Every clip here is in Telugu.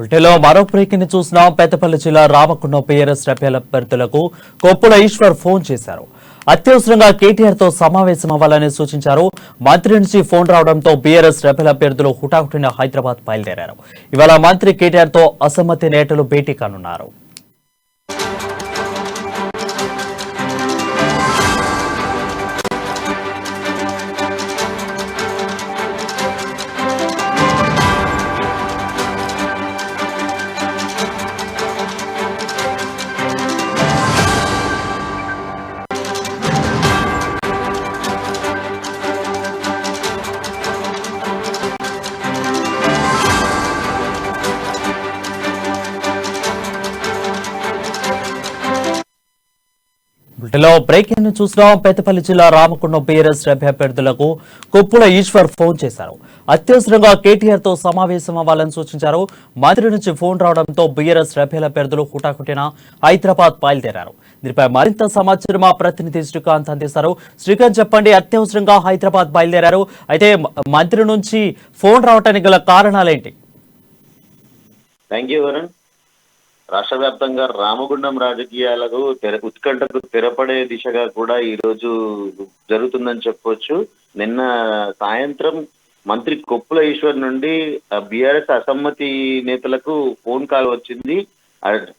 బుల్టెలో మరో బ్రేకింగ్ చూసినాం. పెద్దపల్లి జిల్లా రామకుండం పిఆర్ఎస్ అభ్యర్థులకు కొప్పుల ఈశ్వర్ ఫోన్ చేశారు. అత్యవసరంగా కేటీఆర్ తో సమావేశం అవ్వాలని సూచించారు. మంత్రి నుంచి ఫోన్ రావడంతో బీఆర్ఎస్ అభ్యర్థులు హుటాహుటిన హైదరాబాద్ బయలుదేరారు. ఇవాళ మంత్రి కేటీఆర్ తో అసమ్మతి నేతలు భేటీ కానున్నారు. బ్రేకింగ్ చూసినాం. పెద్దపల్లి జిల్లా రామకుండం బీఆర్ఎస్ అభ్యర్థులకు కొప్పుల ఈశ్వర్ ఫోన్ చేశారు. అత్యవసరంగా కేటీఆర్ తో సమావేశం అవ్వాలని సూచించారు. మంత్రి నుంచి ఫోన్ రావడంతో బీఆర్ఎస్ అభ్యర్థులు హుటాహుటిన హైదరాబాద్ బయలుదేరారు. దీనిపై మరింత సమాచారం మా ప్రతినిధి శ్రీకాంత్ అందిస్తారు. శ్రీకాంత్, చెప్పండి, అత్యవసరంగా హైదరాబాద్ బయలుదేరారు. అయితే మంత్రి నుంచి ఫోన్ రావడానికి గల కారణాలేంటి? Thank you Varun. రాష్ట్ర వ్యాప్తంగా రామగుండం రాజకీయాలకు ఉత్కంఠకు తెరపడే దిశగా కూడా ఈ రోజు జరుగుతుందని చెప్పొచ్చు. నిన్న సాయంత్రం మంత్రి కొప్పుల ఈశ్వర్ నుండి బీఆర్ఎస్ అసమ్మతి నేతలకు ఫోన్ కాల్ వచ్చింది.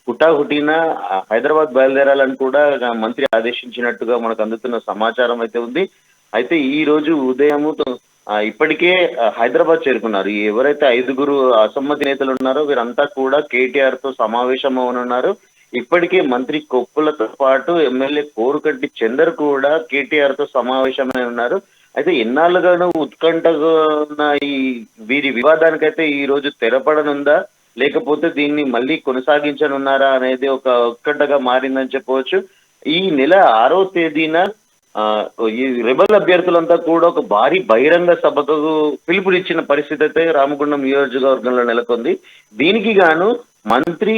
హుటాహుటిన హైదరాబాద్ బయలుదేరాలని కూడా మంత్రి ఆదేశించినట్టుగా మనకు అందుతున్న సమాచారం అయితే ఉంది. అయితే ఈ రోజు ఉదయం ఇప్పటికే హైదరాబాద్ చేరుకున్నారు. ఎవరైతే 5గురు అసమ్మతి నేతలు ఉన్నారో వీరంతా కూడా కేటీఆర్ తో సమావేశం అవనున్నారు. ఇప్పటికే మంత్రి కొప్పులతో పాటు ఎమ్మెల్యే కోరుకంటి చందర్ కూడా కేటీఆర్ తో సమావేశమై ఉన్నారు. అయితే ఎన్నాళ్ళుగానూ ఉత్కంఠగా ఉన్న ఈ వీరి వివాదానికైతే ఈ రోజు తెరపడనుందా, లేకపోతే దీన్ని మళ్ళీ కొనసాగించనున్నారా అనేది ఒక ఉత్కంఠగా మారిందని చెప్పవచ్చు. ఈ నెల 6వ తేదీన ఈ రెబల్ అభ్యర్థులంతా కూడా ఒక భారీ బహిరంగ సభకు పిలుపునిచ్చిన పరిస్థితి అయితే రామగుండం నియోజకవర్గంలో నెలకొంది. దీనికి గాను మంత్రి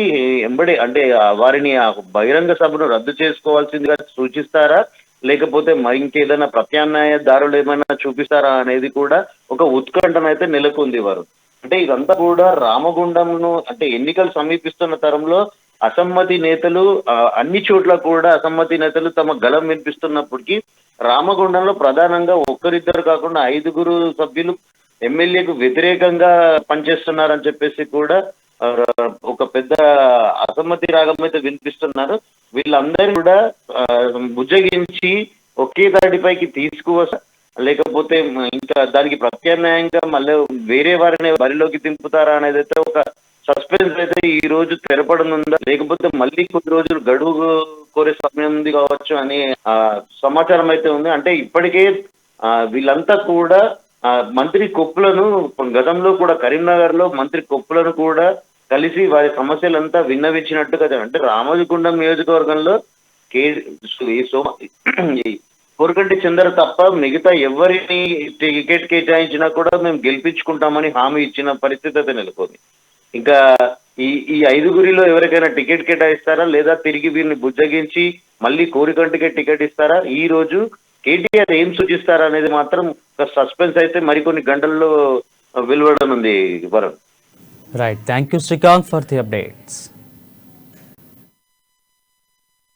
ఎంబడే అంటే వారిని ఆ బహిరంగ సభను రద్దు చేసుకోవాల్సిందిగా సూచిస్తారా, లేకపోతే మరి ఇంకేదైనా ప్రత్యామ్నాయ దారులు ఏమైనా చూపిస్తారా అనేది కూడా ఒక ఉత్కంఠనైతే నెలకొంది. వారు అంటే ఇదంతా కూడా రామగుండంను అంటే ఎన్నికలు సమీపిస్తున్న తరంలో అసమ్మతి నేతలు అన్ని చోట్ల కూడా అసమ్మతి నేతలు తమ గళం వినిపిస్తున్నప్పటికీ రామగుండంలో ప్రధానంగా ఒక్కరిద్దరు కాకుండా 5గురు సభ్యులు ఎమ్మెల్యేకు వ్యతిరేకంగా పనిచేస్తున్నారని చెప్పేసి కూడా ఒక పెద్ద అసమ్మతి రాగం అయితే వినిపిస్తున్నారు. వీళ్ళందరూ కూడా బుజ్జగించి ఒకే దాడిపైకి తీసుకువస్తా, లేకపోతే ఇంకా దానికి ప్రత్యామ్నాయంగా మళ్ళీ వేరే వారిని బరిలోకి దింపుతారా అనేది అయితే ఒక సస్పెన్స్ అయితే ఈ రోజు తెరపడనుందా, లేకపోతే మళ్ళీ కొద్ది రోజులు గడువు కోరే సమయం ఉంది కావచ్చు అని సమాచారం అయితే ఉంది. అంటే ఇప్పటికే వీళ్ళంతా కూడా మంత్రి కొప్పులను గతంలో కూడా కరీంనగర్ లో మంత్రి కొప్పులను కూడా కలిసి వారి సమస్యలంతా విన్నవించినట్టుగా అంటే రామగుండం నియోజకవర్గంలో కోరుకంటి చందర్ తప్ప మిగతా ఎవరిని టికెట్ కేటాయించినా కూడా మేము గెలిపించుకుంటామని హామీ ఇచ్చిన పరిస్థితి అయితే నెలకొంది. ఇంకా ఈ 5గురిలో ఎవరికైనా టికెట్ కేటాయిస్తారా, లేదా తిరిగి వీరిని బుజ్జగించి మళ్ళీ కోరికంటికే టికెట్ ఇస్తారా, ఈ రోజు కేటీఆర్ ఏం సూచిస్తారా అనేది మాత్రం ఒక సస్పెన్స్ అయితే మరికొన్ని గంటల్లో వెలువడనుంది. Varun. Right, thank you Srikanth for the updates.